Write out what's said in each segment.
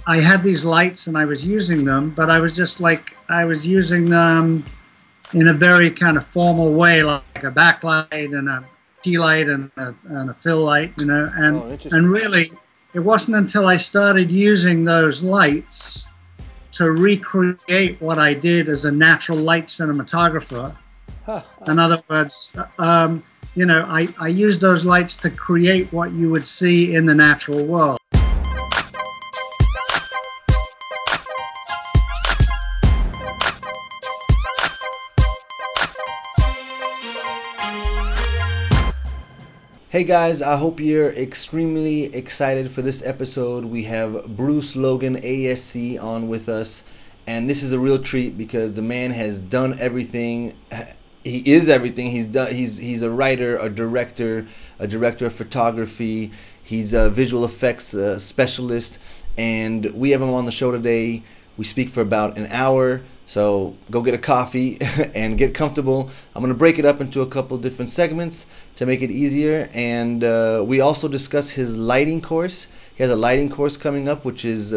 I had these lights and I was using them, but I was just like, I was using them in a very kind of formal way, like a backlight and a key light and a fill light, you know, and really it wasn't until I started using those lights to recreate what I did as a natural light cinematographer. In other words, you know, I used those lights to create what you would see in the natural world. Hey guys, I hope you're extremely excited for this episode. We have Bruce Logan, ASC, on with us, and this is a real treat because the man has done everything. He is everything. He's a writer, a director of photography. He's a visual effects specialist, and we have him on the show today. We speak for about an hour. So go get a coffee and get comfortable. I'm going to break it up into a couple different segments to make it easier. And we also discuss his lighting course. He has a lighting course coming up, which is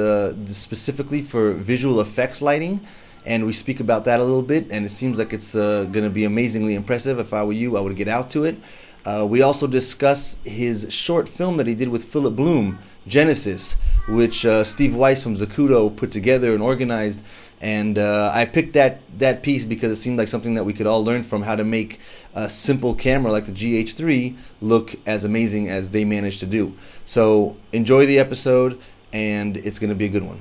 specifically for visual effects lighting. And we speak about that a little bit. And it seems like it's going to be amazingly impressive. If I were you, I would get out to it. We also discuss his short film that he did with Philip Bloom, Genesis, which Steve Weiss from Zacuto put together and organized. And I picked that piece because it seemed like something that we could all learn from, how to make a simple camera like the GH3 look as amazing as they managed to do. So enjoy the episode, and it's going to be a good one.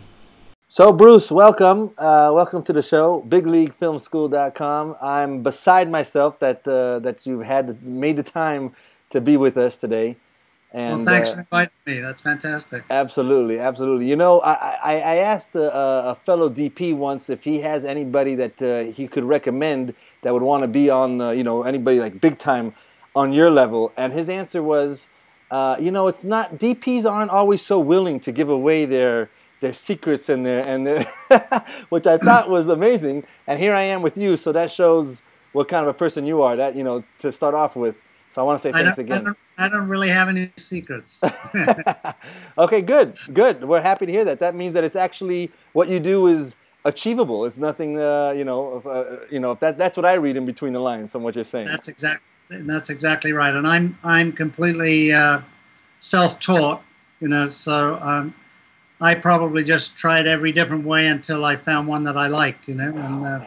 So Bruce, welcome. Welcome to the show, BigLeagueFilmSchool.com. I'm beside myself that you've made the time to be with us today. And, well, thanks for inviting me. That's fantastic. Absolutely, absolutely. You know, I asked a fellow DP once if he has anybody that he could recommend that would want to be on, you know, anybody like big time on your level. And his answer was, you know, it's not, DPs aren't always so willing to give away their secrets and their which I thought was amazing. And here I am with you, so that shows what kind of a person you are. That, you know, to start off with. So I want to say thanks again. I don't really have any secrets. Okay, good. We're happy to hear that. That means that it's actually what you do is achievable. It's nothing, you know, that's what I read in between the lines from what you're saying. That's exactly right. And I'm completely self-taught, you know. So I probably just tried every different way until I found one that I liked, you know. And,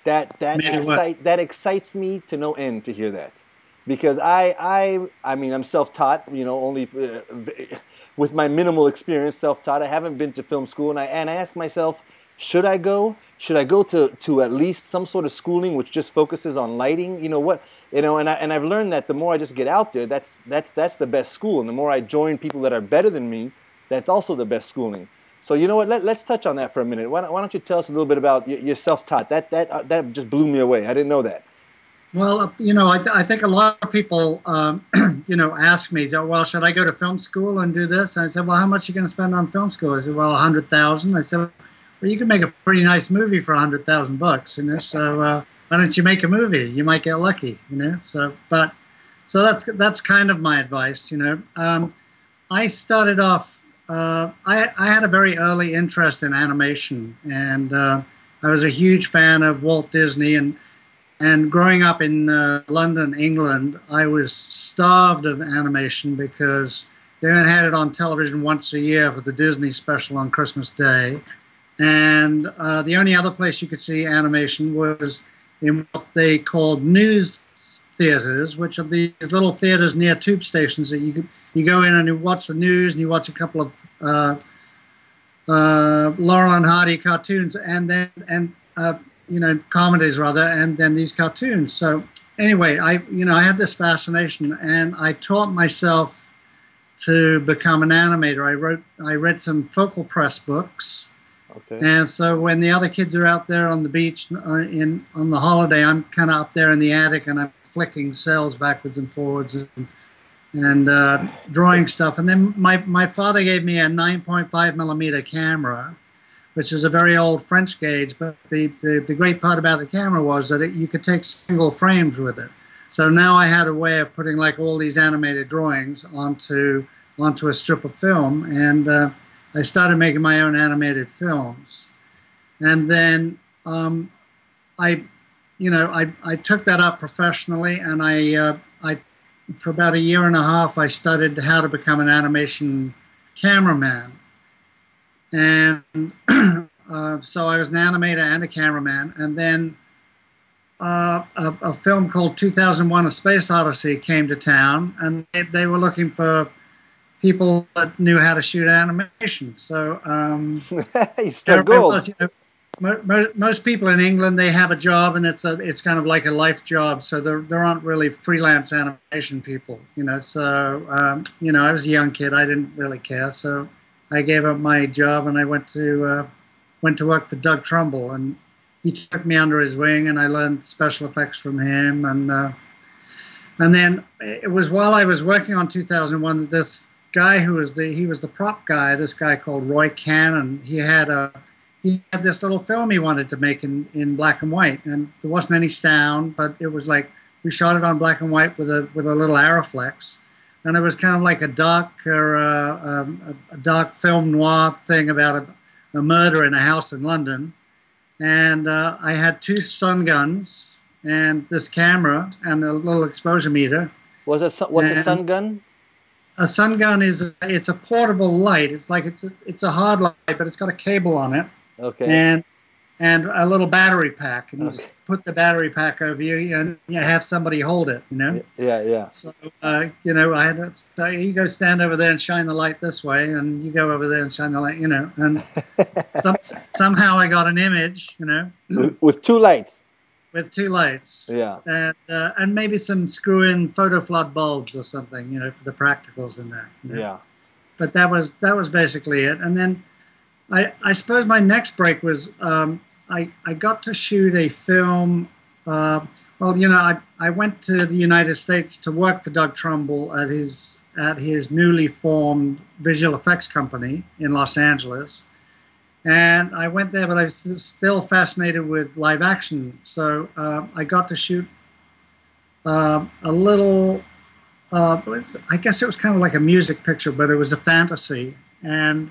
that excites me to no end to hear that. Because I mean, I'm self-taught, you know, only with my minimal experience, self-taught. I haven't been to film school, and I ask myself, should I go? Should I go to at least some sort of schooling which just focuses on lighting? You know what? You know, and I've learned that the more I just get out there, that's the best school, and the more I join people that are better than me, that's also the best schooling. So you know what? Let's touch on that for a minute. Why don't you tell us a little bit about your self-taught? That just blew me away. I didn't know that. Well, you know, I think a lot of people, you know, ask me, well, should I go to film school and do this? And I said, well, how much are you going to spend on film school? I said, well, $100,000. I said, well, you can make a pretty nice movie for $100,000, you know. So why don't you make a movie? You might get lucky, you know. So that's kind of my advice, you know. I started off. I had a very early interest in animation, and I was a huge fan of Walt Disney. And growing up in London, England, I was starved of animation because they only had it on television once a year for the Disney special on Christmas Day. And the only other place you could see animation was in what they called news theaters, which are these little theaters near tube stations that you go in and you watch the news and you watch a couple of Laurel and Hardy cartoons you know, comedies rather, and then these cartoons. So anyway, I had this fascination, and I taught myself to become an animator. I read some focal press books. Okay. And so when the other kids are out there on the beach on the holiday, I'm kind of up there in the attic, and I'm flicking cells backwards and forwards and drawing stuff. And then my father gave me a 9.5 millimeter camera, which is a very old French gauge, but the great part about the camera was that you could take single frames with it. So now I had a way of putting like all these animated drawings onto a strip of film, and I started making my own animated films. And then I, I took that up professionally, and I for about a year and a half, I studied how to become an animation cameraman. And so I was an animator and a cameraman. And then a film called 2001: A Space Odyssey came to town, and they were looking for people that knew how to shoot animation. So you struck gold. Most people in England, they have a job, and it's kind of like a life job. So there aren't really freelance animation people, So I was a young kid. I didn't really care. So I gave up my job, and I went to work for Doug Trumbull, and he took me under his wing, and I learned special effects from him. And then it was while I was working on 2001 that this guy he was the prop guy, this guy called Roy Cannon, he had this little film he wanted to make in black and white, and there wasn't any sound, but it was like we shot it on black and white with a little Arriflex, and it was kind of like a dark film noir thing about a murder in a house in London. And I had 2 sun guns and this camera and a little exposure meter. What's a sun gun? A sun gun it's a portable light. It's like it's a hard light, but it's got a cable on it. Okay. And a little battery pack, and you just put the battery pack over you, and you have somebody hold it. Yeah. So I had to say, you go stand over there and shine the light this way, and you go over there and shine the light. And somehow I got an image. With 2 lights. With 2 lights. Yeah. And maybe some screw-in photo flood bulbs or something, for the practicals in there. Yeah. But that was basically it. And then I suppose my next break was I got to shoot a film. I went to the United States to work for Doug Trumbull at his newly formed visual effects company in Los Angeles. And I went there, but I was still fascinated with live action. So I got to shoot a little, I guess it was kind of like a music picture, but it was a fantasy. And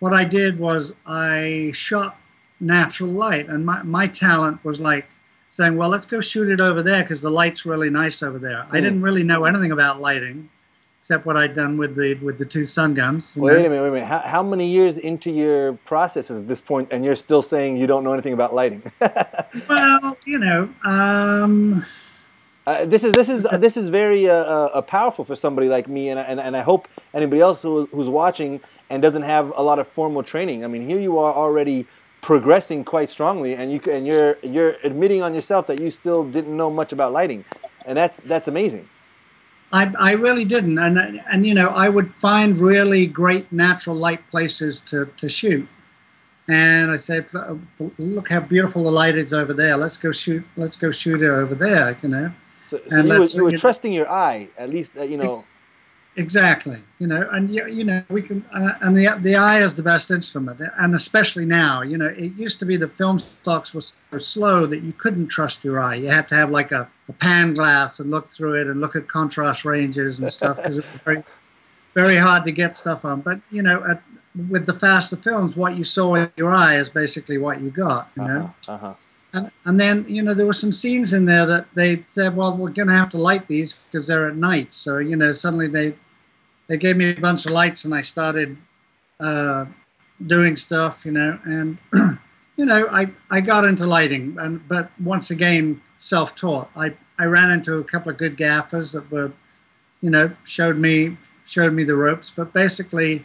what I did was I shot natural light. And my talent was like saying, well, let's go shoot it over there because the light's really nice over there. I didn't really know anything about lighting, except what I'd done with the 2 sun guns. Wait a minute. How many years into your process is at this point, and you're still saying you don't know anything about lighting? Well, this is very powerful for somebody like me, and I hope anybody else who's watching and doesn't have a lot of formal training. I mean, here you are already progressing quite strongly, and you're admitting on yourself that you still didn't know much about lighting, and that's amazing. I really didn't, and I would find really great natural light places to shoot, and I said, look how beautiful the light is over there. Let's go shoot it over there, So you were trusting your eye, at least, Exactly, and we can, and the eye is the best instrument, and especially now, it used to be the film stocks were so slow that you couldn't trust your eye. You had to have like a pan glass and look through it and look at contrast ranges and stuff because it was very, very hard to get stuff on. But with the faster films, what you saw with your eye is basically what you got. And then, there were some scenes in there that they said, well, we're going to have to light these because they're at night. So, suddenly they gave me a bunch of lights and I started doing stuff, and, I got into lighting, but once again, self-taught. I ran into a couple of good gaffers that were, showed me the ropes, but basically,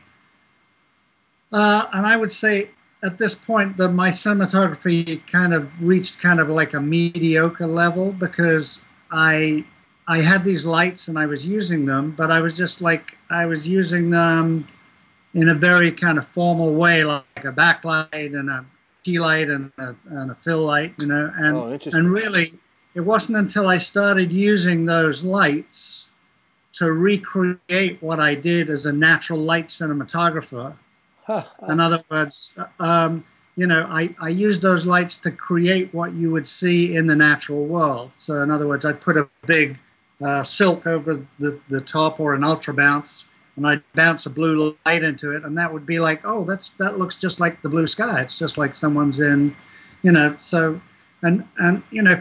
and I would say, at this point, my cinematography kind of reached kind of like a mediocre level because I had these lights and I was using them, but I was just like, I was using them in a very kind of formal way, like a backlight and a key light and a fill light, and really, it wasn't until I started using those lights to recreate what I did as a natural light cinematographer. In other words, I used those lights to create what you would see in the natural world. So in other words, I put a big silk over the top or an ultra bounce, and I'd bounce a blue light into it, and that would be like, oh, that looks just like the blue sky. It's just like someone's in, so. And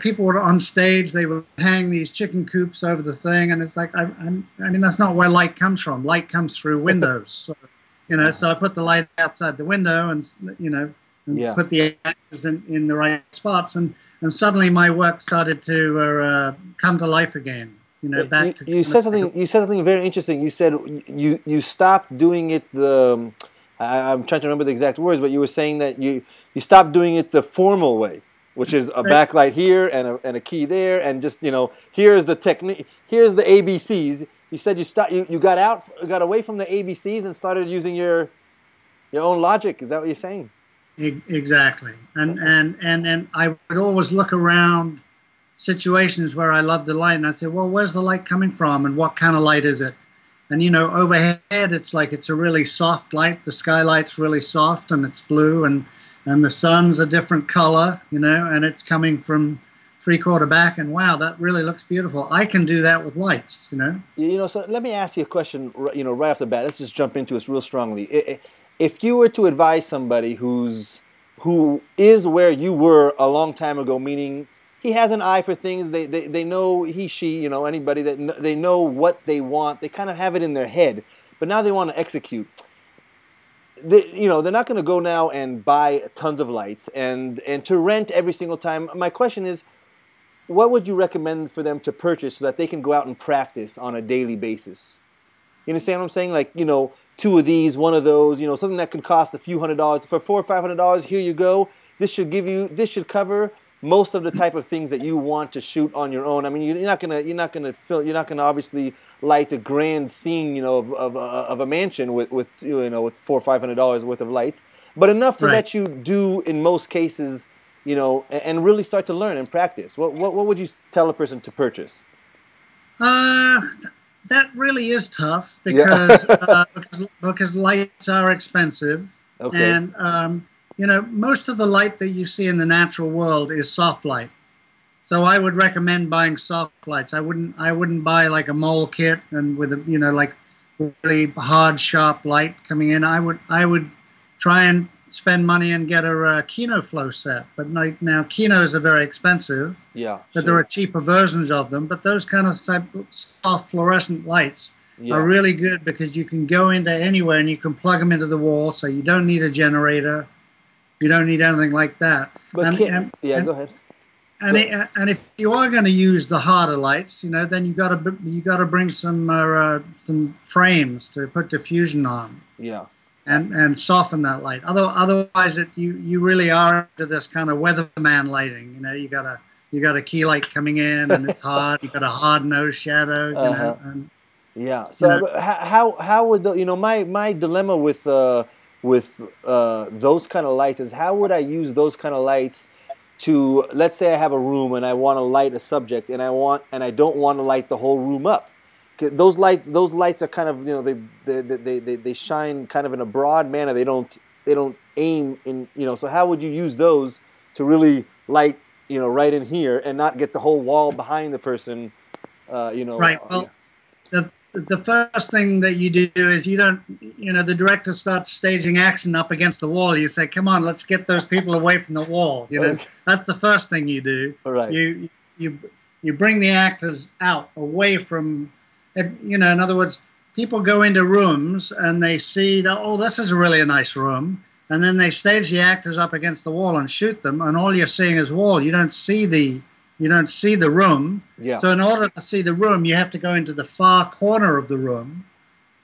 people were on stage. They would hang these chicken coops over the thing, and it's like I mean that's not where light comes from. Light comes through windows. So, so I put the light outside the window, and put the actors in the right spots, and suddenly my work started to come to life again. You said something very interesting. You said you stopped doing it I'm trying to remember the exact words, but you were saying that you stopped doing it the formal way, which is a backlight here and a key there, and just here's the technique, here's the ABCs. You said you got away from the ABCs and started using your own logic. Is that what you're saying? Exactly. And I would always look around situations where I loved the light, and I said, well, where's the light coming from, and what kind of light is it? And overhead it's like it's a really soft light. The skylight's really soft and it's blue, and the sun's a different color, and it's coming from 3/4 back, and wow, that really looks beautiful. I can do that with lights, So let me ask you a question, right off the bat. Let's just jump into this real strongly. If you were to advise somebody who is where you were a long time ago, meaning he has an eye for things, they know, she, anybody that they know what they want, they kind of have it in their head, but now they want to execute. They're not going to go now and buy tons of lights and to rent every single time. My question is, what would you recommend for them to purchase so that they can go out and practice on a daily basis? You understand what I'm saying? Like, 2 of these, 1 of those, something that could cost a few $100s. For $400 or $500, here you go. This should cover most of the type of things that you want to shoot on your own. I mean, you're not gonna obviously light a grand scene, of a mansion with $400 or $500 worth of lights, but enough to let you do in most cases, and really start to learn and practice. What would you tell a person to purchase? That really is tough because because lights are expensive, and most of the light that you see in the natural world is soft light. So I would recommend buying soft lights. I wouldn't buy like a mole kit and with a like really hard sharp light coming in. I would try and spend money and get a Kino flow set. But now Kinos are very expensive. Yeah. But there are cheaper versions of them. But those kind of soft fluorescent lights are really good because you can go into anywhere and you can plug them into the wall. So you don't need a generator. You don't need anything like that. But go ahead. And if you are going to use the harder lights, then you got to bring some frames to put diffusion on. Yeah. And soften that light. Otherwise, you really are into this kind of weatherman lighting. You got a key light coming in, and it's hard. You got a hard nose shadow. Yeah. So how would my dilemma with those kind of lights is, how would I use those kind of lights to, let's say I have a room and I want to light a subject and I don't want to light the whole room up. Those lights are kind of, they shine kind of in a broad manner. They don't aim in, so how would you use those to really light, right in here and not get the whole wall behind the person, Right. Well, the first thing that you do is the director starts staging action up against the wall. You say, come on, let's get those people away from the wall. That's the first thing you do. All right. You bring the actors out away from, in other words, people go into rooms and they see, oh, this is really a nice room. And then they stage the actors up against the wall and shoot them. And all you're seeing is wall. You don't see the room. Yeah. So in order to see the room, you have to go into the far corner of the room.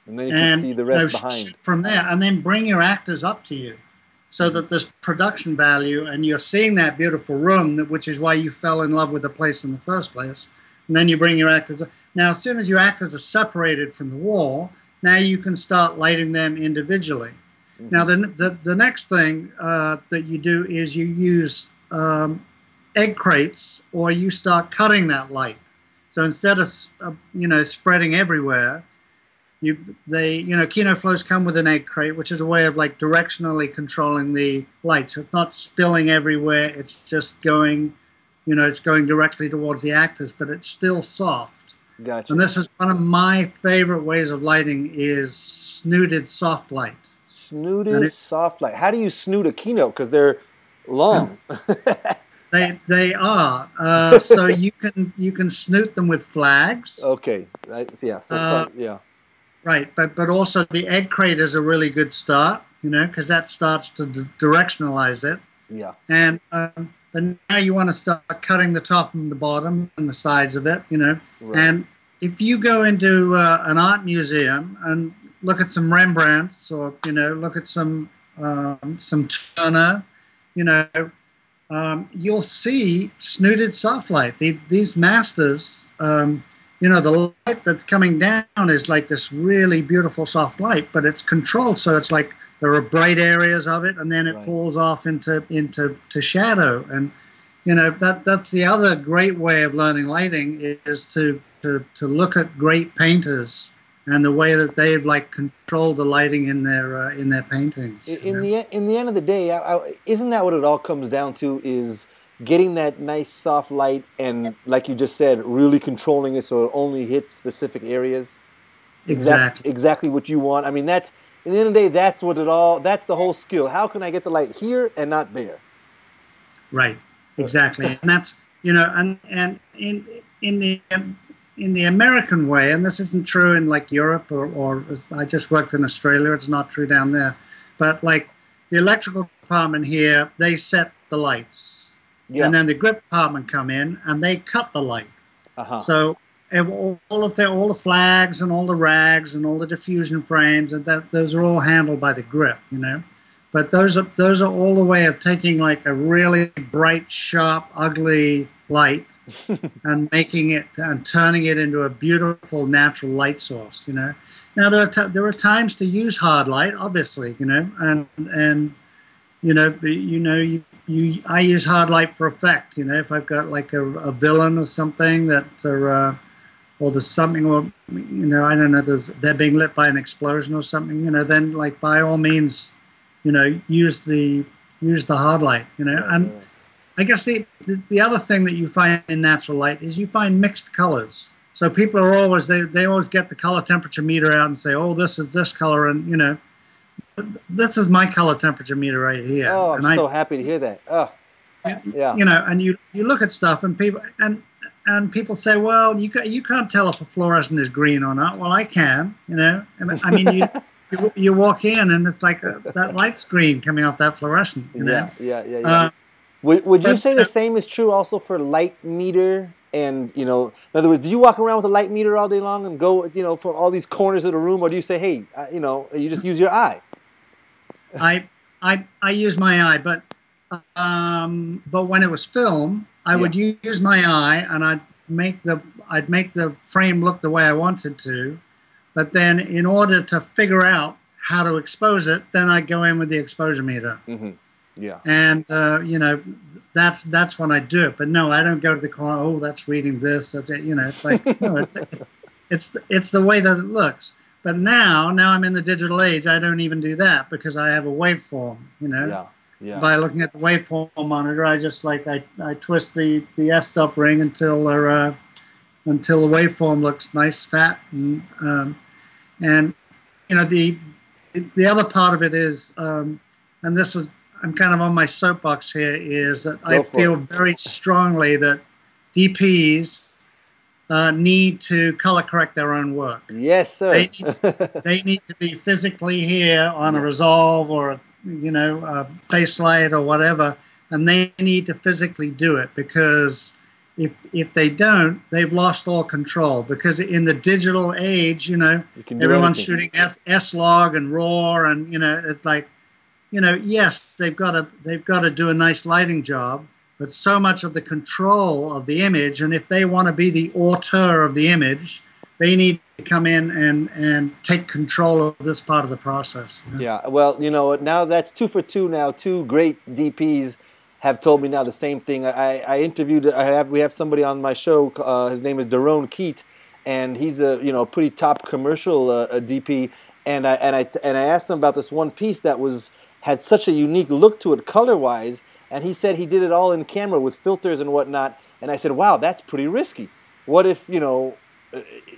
And then you can see the rest behind. From there, and then bring your actors up to you so that there's production value and you're seeing that beautiful room, which is why you fell in love with the place in the first place. And then you bring your actors up. Now, as soon as your actors are separated from the wall, now you can start lighting them individually. Mm-hmm. Now, the next thing that you do is you use egg crates, or you start cutting that light. So instead of spreading everywhere, Kino flows come with an egg crate, which is a way of like directionally controlling the light. So it's not spilling everywhere. It's just going, it's going directly towards the actors, but it's still soft. Gotcha. And this is one of my favorite ways of lighting is snooted soft light. And Snooted soft light. How do you snoot a keynote? Because they're long. they are so you can snoot them with flags. Okay. Yeah. Yeah. Right, but also the egg crate is a really good start, because that starts to directionalize it. Yeah. And but now you want to start cutting the top and the bottom and the sides of it, Right. And if you go into an art museum and look at some Rembrandts, or look at some Turner, you'll see snooted soft light. These masters, the light that's coming down is like this really beautiful soft light, but it's controlled, so it's like there are bright areas of it, and then it falls off into shadow. And that's the other great way of learning lighting, is to look at great painters and the way that they've controlled the lighting in their paintings. In the end of the day, isn't that what it all comes down to? Is getting that nice soft light and, like you just said, really controlling it so it only hits specific areas. Exactly what you want. I mean, that's, at the end of the day, that's the whole skill. How can I get the light here and not there? Right. Exactly. And that's, and in the American way, and this isn't true in Europe or I just worked in Australia, it's not true down there, but the electrical department here, they set the lights. Yeah. And then the grip department come in and they cut the light. So all the flags and all the rags and all the diffusion frames, and those are all handled by the grip, But those are all the way of taking a really bright, sharp, ugly light and making it and turning it into a beautiful natural light source. Now there are times to use hard light, obviously, I use hard light for effect. If I've got a villain or something that or there's something, or I don't know, they're being lit by an explosion or something, then by all means, use the hard light, and I guess the other thing that you find in natural light is you find mixed colors. So people are always, they always get the color temperature meter out and say, oh, this is this color, and this is my color temperature meter right here. Oh, I'm so happy to hear that. Oh, yeah. And you look at stuff and people say, well, you can't tell if a fluorescent is green or not. Well, I can, I mean, you walk in and it's like that light's green coming off that fluorescent. Yeah. Would you say the same is true also for light meter? And, in other words, do you walk around with a light meter all day long and go, for all these corners of the room? Or do you say, hey, you just use your eye? I use my eye, but when it was film, I would use my eye and I'd make the frame look the way I wanted to. But then in order to figure out how to expose it, then I go in with the exposure meter. Mm-hmm. Yeah. And, that's when I do it. But no, I don't go to the corner, oh, that's reading this. It's like, no, it's the way that it looks. But now I'm in the digital age, I don't even do that because I have a waveform, Yeah. By looking at the waveform monitor, I just I twist the f-stop ring until the waveform looks nice, fat, and the other part of it is, and this is, I'm kind of on my soapbox here, is that I feel very strongly that DPs need to color correct their own work. Yes, sir. They need to be physically here on a resolve or a face light or whatever, and they need to physically do it, because if they don't, they've lost all control. Because in the digital age, everyone's shooting S-Log and RAW, and it's like, yes, they've got to do a nice lighting job, but so much of the control of the image, and if they want to be the auteur of the image, they need to come in and take control of this part of the process. Yeah, well, now that's 2 for 2 now. 2 great DPs have told me now the same thing. I interviewed, we have somebody on my show, his name is Daron Keat, and he's a pretty top commercial DP, and I asked him about this one piece that had such a unique look to it color-wise, and he said he did it all in camera with filters and whatnot, and I said, wow, that's pretty risky. What if,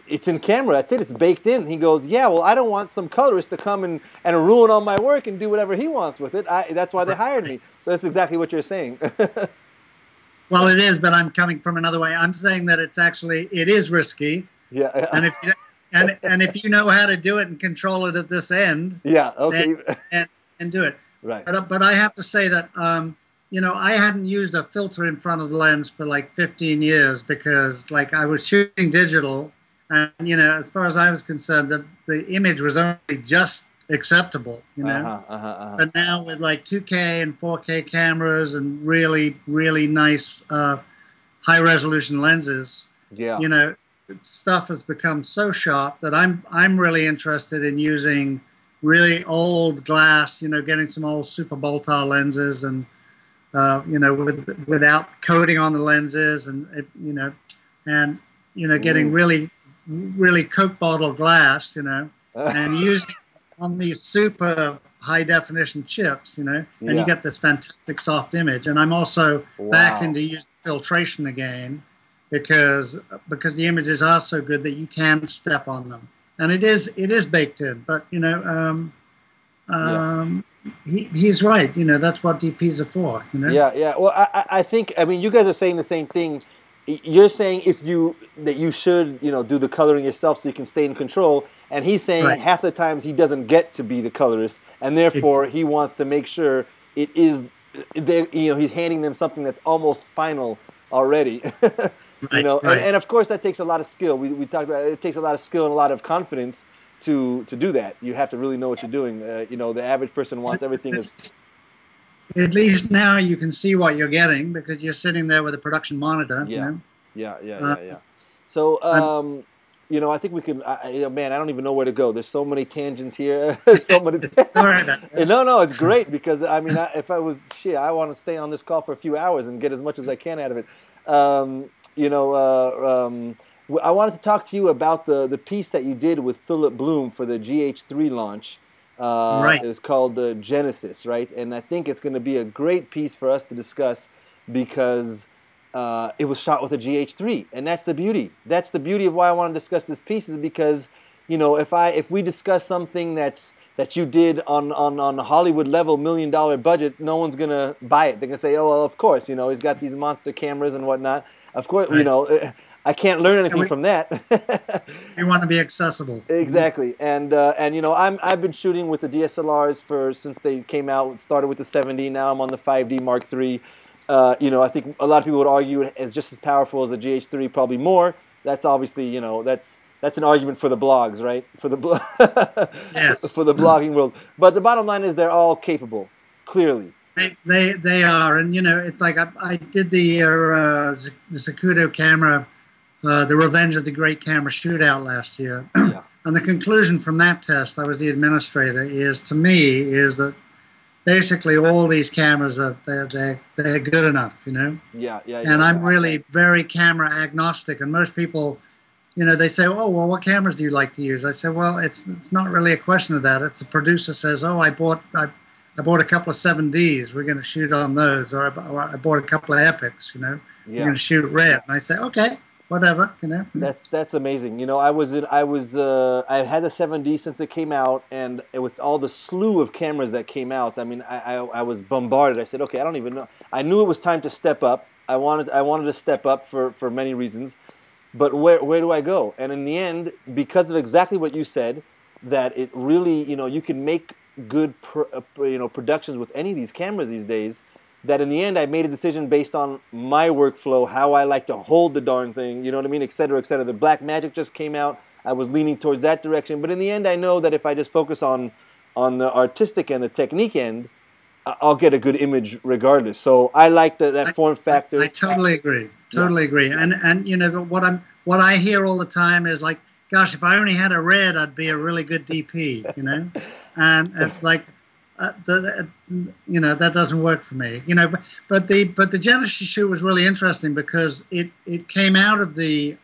it's in camera. That's it. It's baked in. He goes, yeah, well, I don't want some colorist to come and ruin all my work and do whatever he wants with it. That's why they hired me. So that's exactly what you're saying. Well, it is, but I'm coming from another way. I'm saying that it is risky. Yeah. And if you, and if you know how to do it and control it at this end, yeah, okay, and do it. Right. But I have to say that you know, I hadn't used a filter in front of the lens for like 15 years because like I was shooting digital, and you know, as far as I was concerned, the image was only just acceptable, you know. But now with like 2K and 4K cameras and really nice high resolution lenses, yeah, you know, stuff has become so sharp that I'm really interested in using really old glass, you know, getting some old Super Baltar lenses and you know, without coating on the lenses and you know, getting really Coke bottle glass, you know, and using on these super high definition chips, you know, and you get this fantastic soft image. And I'm also back into using filtration again because the images are so good that you can step on them, and it is baked in. But you know, he's right. You know, that's what DPs are for. You know. Yeah, yeah. Well, I think, I mean, you guys are saying the same thing. You're saying that you should, you know, do the coloring yourself so you can stay in control. And he's saying half the times he doesn't get to be the colorist, and therefore he wants to make sure it is, you know, he's handing them something that's almost final already. You know, and of course that takes a lot of skill. We talked about it takes a lot of skill and a lot of confidence to do that. You have to really know what you're doing. You know, the average person wants everything as. At least now you can see what you're getting because you're sitting there with a production monitor. Yeah, you know? yeah. So, you know, I think we could. Man, I don't even know where to go. There's so many tangents here. So many. Sorry about that. No, it's great because I mean, if I was I want to stay on this call for a few hours and get as much as I can out of it. You know, I wanted to talk to you about the piece that you did with Philip Bloom for the GH3 launch. It's called Genesis, right? And I think it's going to be a great piece for us to discuss because it was shot with a GH3, and that's the beauty. That's the beauty of why I want to discuss this piece is because, you know, if we discuss something that you did on a Hollywood level, $1 million budget, no one's going to buy it. They're going to say, oh, well, of course, you know, he's got these monster cameras and whatnot. Of course, you know, I can't learn anything from that. You want to be accessible. Exactly, and you know, I've been shooting with the DSLRs since they came out. Started with the 7D, now I'm on the 5D Mark III. You know, I think a lot of people would argue it's just as powerful as the GH3, probably more. That's obviously, you know, that's an argument for the blogs, right? For the for the blogging world. But the bottom line is they're all capable, clearly. They are, and you know, it's like I did the Zacuto camera, the Revenge of the Great Camera Shootout last year. Yeah. And the conclusion from that test, I was the administrator, is that basically all these cameras they're good enough, you know. And I'm really very camera agnostic, and most people, you know, they say, oh, well, what cameras do you like to use? I say, well, it's not really a question of that. It's the producer says, oh, I bought a couple of 7Ds. We're going to shoot on those, or I bought a couple of Epics. You know, we're going to shoot red. And I say, okay, whatever. You know, that's amazing. You know, I had the 7D since it came out, and with all the slew of cameras that came out, I mean, I was bombarded. I said, okay, I don't even know. I knew it was time to step up. I wanted to step up for many reasons, but where do I go? And in the end, because of exactly what you said, that it really, you know, you can make good productions with any of these cameras these days, that in the end I made a decision based on my workflow, how I like to hold the darn thing, you know what I mean, et cetera, et cetera. The Black Magic just came out. I was leaning towards that direction, but in the end I know that if I just focus on the artistic and the technique end, I'll get a good image regardless. So I like that form factor. I totally agree. Totally agree. And you know, what I hear all the time is like, gosh, if I only had a red, I'd be a really good DP, you know? And it's like, you know, that doesn't work for me, you know. But the Genesis shoot was really interesting because it came out of the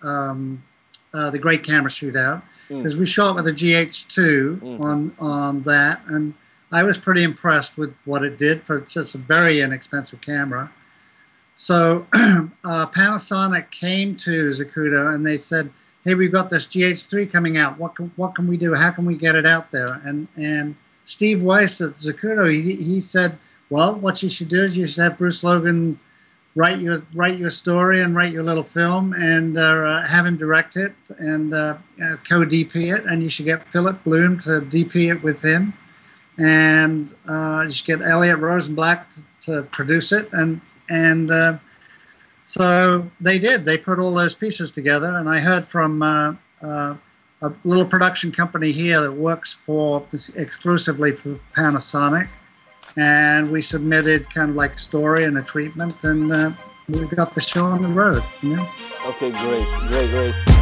Great Camera Shootout because we shot with a GH2 on that, and I was pretty impressed with what it did for just a very inexpensive camera. So Panasonic came to Zacuto and they said, hey, we've got this GH3 coming out. What can we do? How can we get it out there? And Steve Weiss at Zacuto, he said, well, what you should do is you should have Bruce Logan write your story and write your little film, and have him direct it and co-DP it, and you should get Philip Bloom to DP it with him, and you should get Elliot Rosenblatt to produce it, and so they did. They put all those pieces together, and I heard from a little production company here that works exclusively for Panasonic, and we submitted kind of like a story and a treatment, and we got the show on the road. You know? Okay, great.